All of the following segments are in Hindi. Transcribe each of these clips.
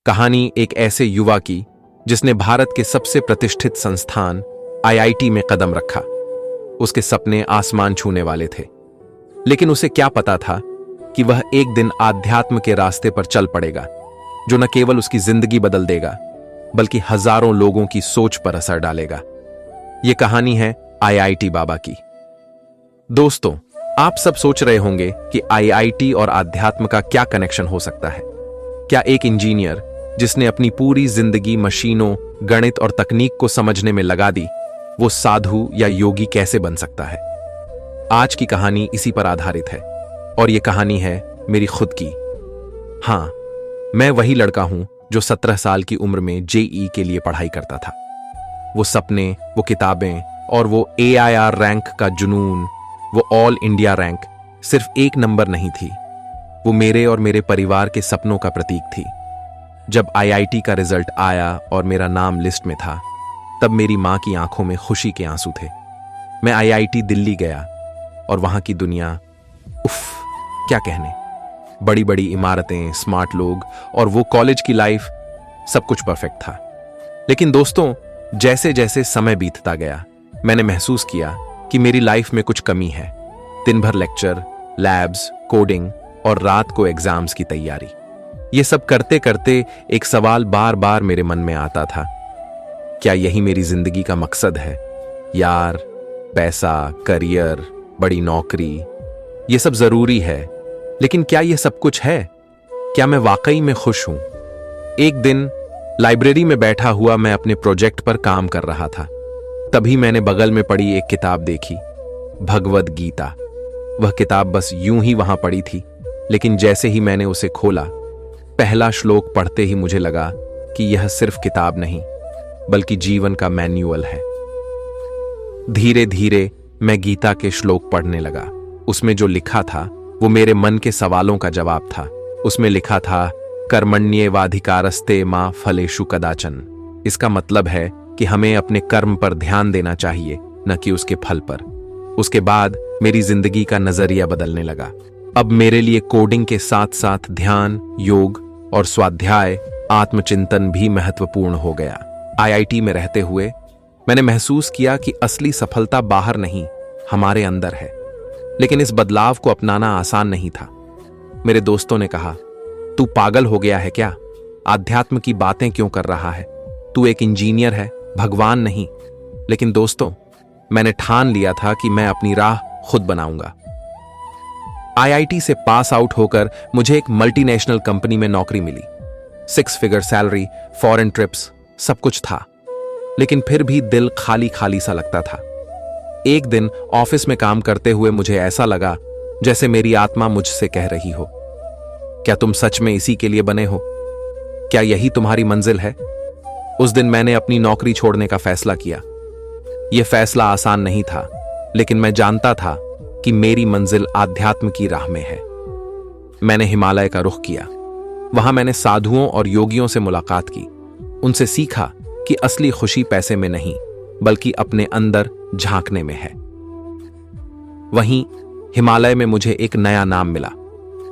कहानी एक ऐसे युवा की जिसने भारत के सबसे प्रतिष्ठित संस्थान आईआईटी में कदम रखा। उसके सपने आसमान छूने वाले थे, लेकिन उसे क्या पता था कि वह एक दिन आध्यात्म के रास्ते पर चल पड़ेगा, जो न केवल उसकी जिंदगी बदल देगा बल्कि हजारों लोगों की सोच पर असर डालेगा। यह कहानी है आईआईटी बाबा की। दोस्तों, आप सब सोच रहे होंगे कि आईआईटी और आध्यात्म का क्या कनेक्शन हो सकता है। क्या एक इंजीनियर जिसने अपनी पूरी जिंदगी मशीनों, गणित और तकनीक को समझने में लगा दी, वो साधु या योगी कैसे बन सकता है? आज की कहानी इसी पर आधारित है, और यह कहानी है मेरी खुद की। हां, मैं वही लड़का हूं जो 17 साल की उम्र में जेईई के लिए पढ़ाई करता था। वो सपने, वो किताबें और वो एआईआर रैंक का जुनून, वो ऑल इंडिया रैंक सिर्फ एक नंबर नहीं थी, वो मेरे और मेरे परिवार के सपनों का प्रतीक थी। जब आईआईटी का रिजल्ट आया और मेरा नाम लिस्ट में था, तब मेरी मां की आंखों में खुशी के आंसू थे। मैं आईआईटी दिल्ली गया और वहां की दुनिया, उफ, क्या कहने। बड़ी बड़ी इमारतें, स्मार्ट लोग और वो कॉलेज की लाइफ, सब कुछ परफेक्ट था। लेकिन दोस्तों, जैसे जैसे समय बीतता गया, मैंने महसूस किया कि मेरी लाइफ में कुछ कमी है। दिन भर लेक्चर, लैब्स, कोडिंग और रात को एग्जाम्स की तैयारी। ये सब करते करते एक सवाल बार बार मेरे मन में आता था, क्या यही मेरी जिंदगी का मकसद है? यार, पैसा, करियर, बड़ी नौकरी, ये सब जरूरी है, लेकिन क्या ये सब कुछ है? क्या मैं वाकई में खुश हूं? एक दिन लाइब्रेरी में बैठा हुआ मैं अपने प्रोजेक्ट पर काम कर रहा था। तभी मैंने बगल में पड़ी एक किताब देखी, भगवद गीता। वह किताब बस यूं ही वहां पड़ी थी, लेकिन जैसे ही मैंने उसे खोला, पहला श्लोक पढ़ते ही मुझे लगा कि यह सिर्फ किताब नहीं बल्कि जीवन का मैन्युअल है। धीरे धीरे मैं गीता के श्लोक पढ़ने लगा। उसमें जो लिखा था वो मेरे मन के सवालों का जवाब था। उसमें लिखा था, कर्मण्येवाधिकारस्ते मा फलेषु कदाचन। इसका मतलब है कि हमें अपने कर्म पर ध्यान देना चाहिए, न कि उसके फल पर। उसके बाद मेरी जिंदगी का नजरिया बदलने लगा। अब मेरे लिए कोडिंग के साथ साथ ध्यान, योग और स्वाध्याय, आत्मचिंतन भी महत्वपूर्ण हो गया। आईआईटी में रहते हुए मैंने महसूस किया कि असली सफलता बाहर नहीं, हमारे अंदर है। लेकिन इस बदलाव को अपनाना आसान नहीं था। मेरे दोस्तों ने कहा, तू पागल हो गया है क्या? आध्यात्म की बातें क्यों कर रहा है? तू एक इंजीनियर है, भगवान नहीं। लेकिन दोस्तों, मैंने ठान लिया था कि मैं अपनी राह खुद बनाऊंगा। आईआईटी से पास आउट होकर मुझे एक मल्टीनेशनल कंपनी में नौकरी मिली। 6 फिगर सैलरी, फॉरेन ट्रिप्स, सब कुछ था। लेकिन फिर भी दिल खाली खाली सा लगता था। एक दिन ऑफिस में काम करते हुए मुझे ऐसा लगा जैसे मेरी आत्मा मुझसे कह रही हो, क्या तुम सच में इसी के लिए बने हो? क्या यही तुम्हारी मंजिल है? उस दिन मैंने अपनी नौकरी छोड़ने का फैसला किया। यह फैसला आसान नहीं था, लेकिन मैं जानता था कि मेरी मंजिल आध्यात्म की राह में है। मैंने हिमालय का रुख किया। वहां मैंने साधुओं और योगियों से मुलाकात की। उनसे सीखा कि असली खुशी पैसे में नहीं बल्कि अपने अंदर झांकने में है। वहीं हिमालय में मुझे एक नया नाम मिला,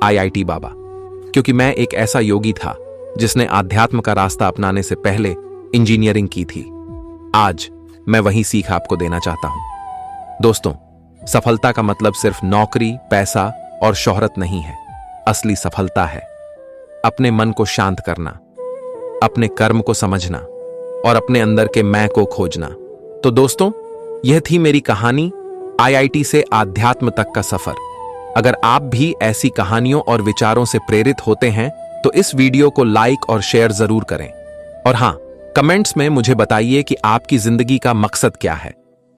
आईआईटी बाबा, क्योंकि मैं एक ऐसा योगी था जिसने आध्यात्म का रास्ता अपनाने से पहले इंजीनियरिंग की थी। आज मैं वही सीख आपको देना चाहता हूं। दोस्तों, सफलता का मतलब सिर्फ नौकरी, पैसा और शोहरत नहीं है। असली सफलता है अपने मन को शांत करना, अपने कर्म को समझना और अपने अंदर के मैं को खोजना। तो दोस्तों, यह थी मेरी कहानी, आईआईटी से आध्यात्म तक का सफर। अगर आप भी ऐसी कहानियों और विचारों से प्रेरित होते हैं तो इस वीडियो को लाइक और शेयर जरूर करें। और हां, कमेंट्स में मुझे बताइए कि आपकी जिंदगी का मकसद क्या है।